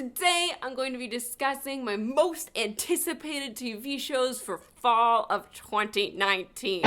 Today, I'm going to be discussing my most anticipated TV shows for fall of 2019.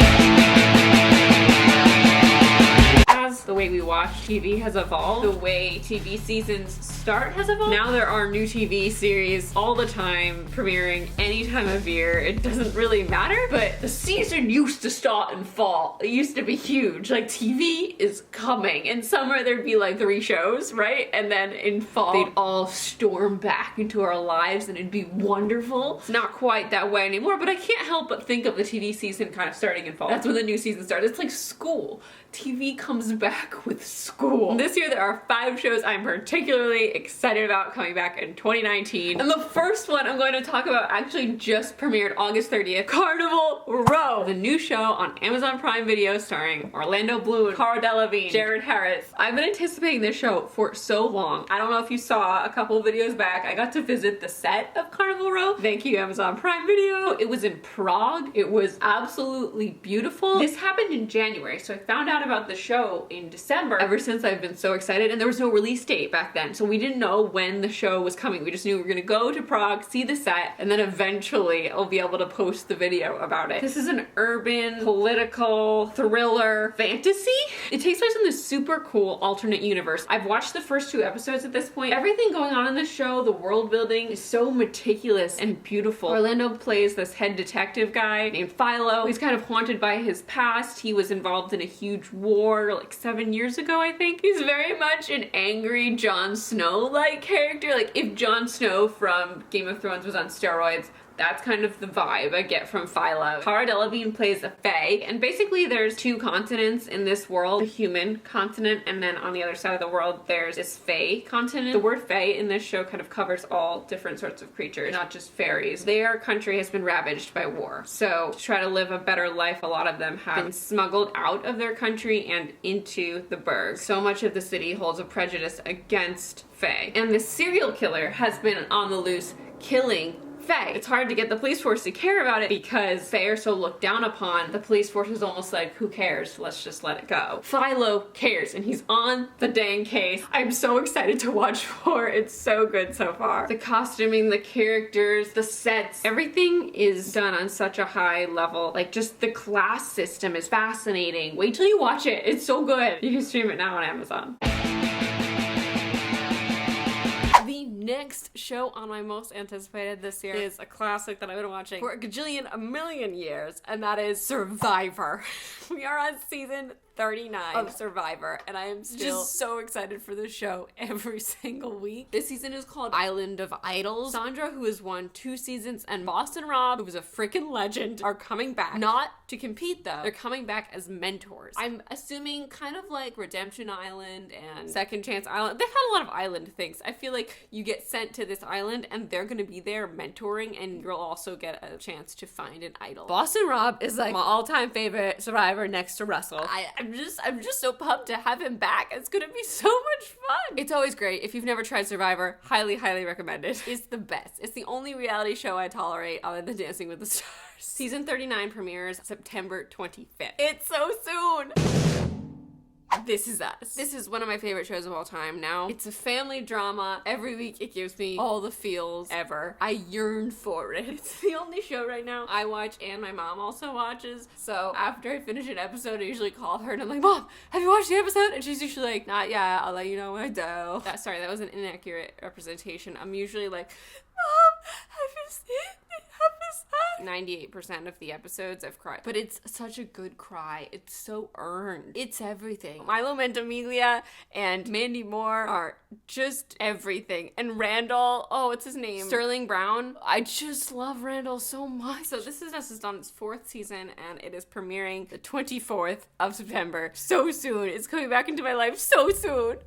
As the way we watch TV has evolved, the way TV seasons start has evolved. Now there are new TV series all the time, premiering any time of year. It doesn't really matter, but the season used to start in fall. It used to be huge. Like, TV is coming. In summer, there'd be like 3 shows, right? And then in fall, they'd all storm back into our lives and it'd be wonderful. It's not quite that way anymore, but I can't help but think of the TV season kind of starting in fall. That's when the new season starts. It's like school. TV comes back with school. This year there are 5 shows I'm particularly excited about coming back in 2019. And the first one I'm going to talk about actually just premiered August 30th, Carnival Row, the new show on Amazon Prime Video starring Orlando Bloom, Cara Delevingne, Jared Harris. I've been anticipating this show for so long. I don't know if you saw a couple of videos back, I got to visit the set of Carnival Row. Thank you, Amazon Prime Video. It was in Prague. It was absolutely beautiful. This happened in January, so I found out about the show in December. Ever since I've been so excited, and there was no release date back then, so we didn't know when the show was coming. We just knew we were gonna go to Prague, see the set, and then eventually I'll be able to post the video about it. This is an urban, political, thriller, fantasy. It takes place in this super cool alternate universe. I've watched the first 2 episodes at this point. Everything going on in the show, the world building, is so meticulous and beautiful. Orlando plays this head detective guy named Philo. He's kind of haunted by his past. He was involved in a huge war like 7 years ago, I think. He's very much an angry Jon Snow-like character. Like, if Jon Snow from Game of Thrones was on steroids, that's kind of the vibe I get from Philo. Cara Delevingne plays a fae, and basically there's 2 continents in this world, the human continent, and then on the other side of the world there's this fae continent. The word fae in this show kind of covers all different sorts of creatures, not just fairies. Their country has been ravaged by war, so to try to live a better life, a lot of them have been smuggled out of their country and into the burg. So much of the city holds a prejudice against fae, and this serial killer has been on the loose killing fae. It's hard to get the police force to care about it because fae are so looked down upon. The police force is almost like, who cares? Let's just let it go. Philo cares, and he's on the dang case. I'm so excited to watch more. It's so good so far. The costuming, the characters, the sets, everything is done on such a high level. Like, just the class system is fascinating. Wait till you watch it. It's so good. You can stream it now on Amazon. The next show on my most anticipated this year is a classic that I've been watching for a million years, and that is Survivor. We are on season 39 of Survivor, and I am still just so excited for this show every single week. This season is called Island of Idols. Sandra, who has won 2 seasons, and Boston Rob, who was a freaking legend, are coming back. Not to compete, though. They're coming back as mentors. I'm assuming kind of like Redemption Island and Second Chance Island. They've had a lot of island things. I feel like you get sent to this island, and they're gonna be there mentoring, and you'll also get a chance to find an idol. Boston Rob is like my all-time favorite Survivor next to Russell. I'm just so pumped to have him back. It's gonna be so much fun. It's always great. If you've never tried Survivor, highly recommend it. It's the best. It's the only reality show I tolerate other than Dancing with the Stars. Season 39 premieres September 25th. It's so soon. This Is Us. This is one of my favorite shows of all time now. It's a family drama. Every week it gives me all the feels ever. I yearn for it. It's the only show right now I watch and my mom also watches. So after I finish an episode, I usually call her and I'm like, Mom, have you watched the episode? And she's usually like, not yet. I'll let you know when I do. Sorry, that was an inaccurate representation. I'm usually like, Mom, have you seen the episode? 98% of the episodes I've cried. But it's such a good cry. It's so earned. It's everything. Milo Ventimiglia and Mandy Moore are just everything. And Randall, oh, what's his name? Sterling Brown. I just love Randall so much. So This Is Us is on its 4th season, and it is premiering the 24th of September. So soon. It's coming back into my life so soon.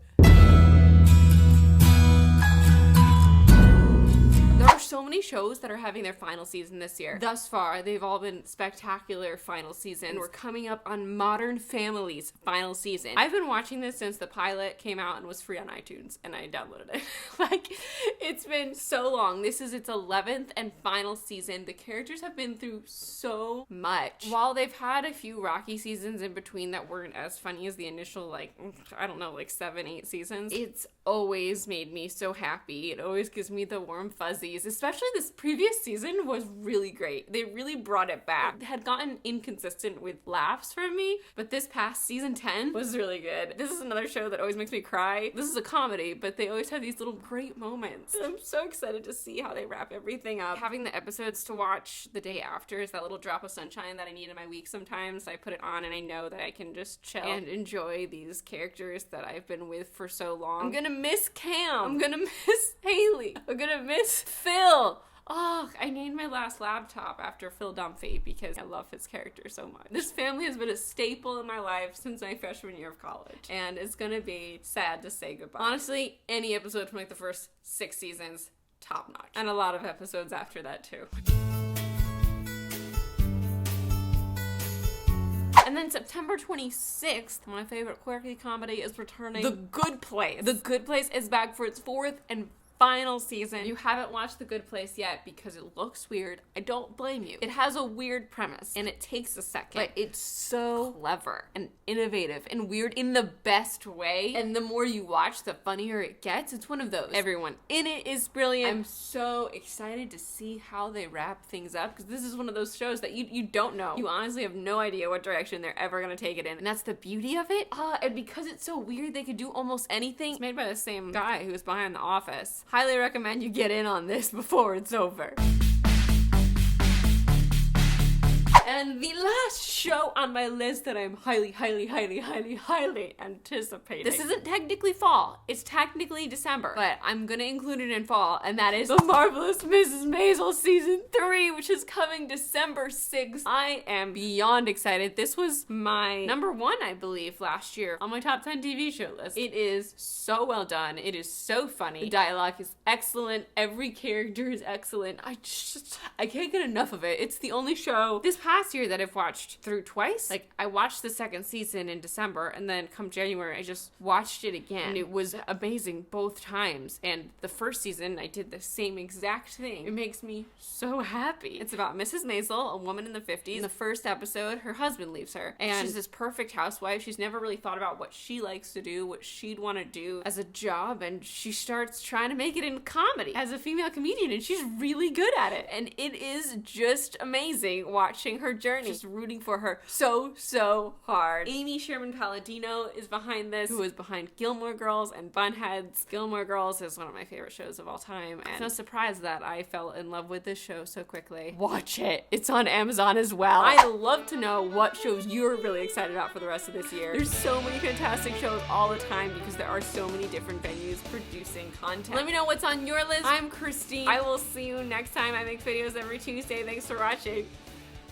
There are so many many shows that are having their final season this year. Thus far, they've all been spectacular final seasons. We're coming up on Modern Family's final season. I've been watching this since the pilot came out and was free on iTunes, and I downloaded it. Like, it's been so long. This is its 11th and final season. The characters have been through so much. While they've had a few rocky seasons in between that weren't as funny as the initial, like, I don't know, like 7-8 seasons, it's always made me so happy. It always gives me the warm fuzzies. Especially this previous season was really great. They really brought it back. It had gotten inconsistent with laughs from me, but this past season 10 was really good. This is another show that always makes me cry. This is a comedy, but they always have these little great moments. I'm so excited to see how they wrap everything up. Having the episodes to watch the day after is that little drop of sunshine that I need in my week sometimes. I put it on and I know that I can just chill and enjoy these characters that I've been with for so long. I'm gonna miss Cam. I'm gonna miss Haley. I'm gonna miss Phil. Oh, I named my last laptop after Phil Dunphy because I love his character so much. This family has been a staple in my life since my freshman year of college, and it's gonna be sad to say goodbye. Honestly, any episode from like the first 6 seasons, top notch. And a lot of episodes after that too. And then September 26th, my favorite quirky comedy is returning. The Good Place. The Good Place is back for its 4th and final season. If you haven't watched The Good Place yet because it looks weird, I don't blame you. It has a weird premise and it takes a second, but it's so clever and innovative and weird in the best way. And the more you watch, the funnier it gets. It's one of those. Everyone in it is brilliant. I'm so excited to see how they wrap things up because this is one of those shows that you don't know. You honestly have no idea what direction they're ever gonna take it in. And that's the beauty of it. And because it's so weird, they could do almost anything. It's made by the same guy who was behind The Office. Highly recommend you get in on this before it's over. And the last show on my list that I'm highly anticipating. This isn't technically fall. It's technically December, but I'm gonna include it in fall, and that is The Marvelous Mrs. Maisel Season 3, which is coming December 6th. I am beyond excited. This was my number 1, I believe, last year on my top 10 TV show list. It is so well done. It is so funny. The dialogue is excellent. Every character is excellent. I can't get enough of it. It's the only show this past year that I've watched through twice. Like, I watched the 2nd season in December, and then come January, I just watched it again. And it was amazing both times. And the 1st season, I did the same exact thing. It makes me so happy. It's about Mrs. Maisel, a woman in the 50s. In the 1st episode, her husband leaves her. And she's this perfect housewife. She's never really thought about what she likes to do, what she'd want to do as a job. And she starts trying to make it in comedy as a female comedian. And she's really good at it. And it is just amazing watching her journey, just rooting for her so hard. Amy Sherman Palladino is behind this, who is behind Gilmore Girls and Bunheads. Gilmore Girls is one of my favorite shows of all time, and it's no surprise that I fell in love with this show so quickly. Watch it. It's on Amazon as well. I'd love to know what shows you're really excited about for the rest of this year. There's so many fantastic shows all the time because there are so many different venues producing content. Let me know what's on your list. I'm Christine. I will see you next time. I make videos every Tuesday. Thanks for watching.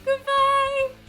Goodbye!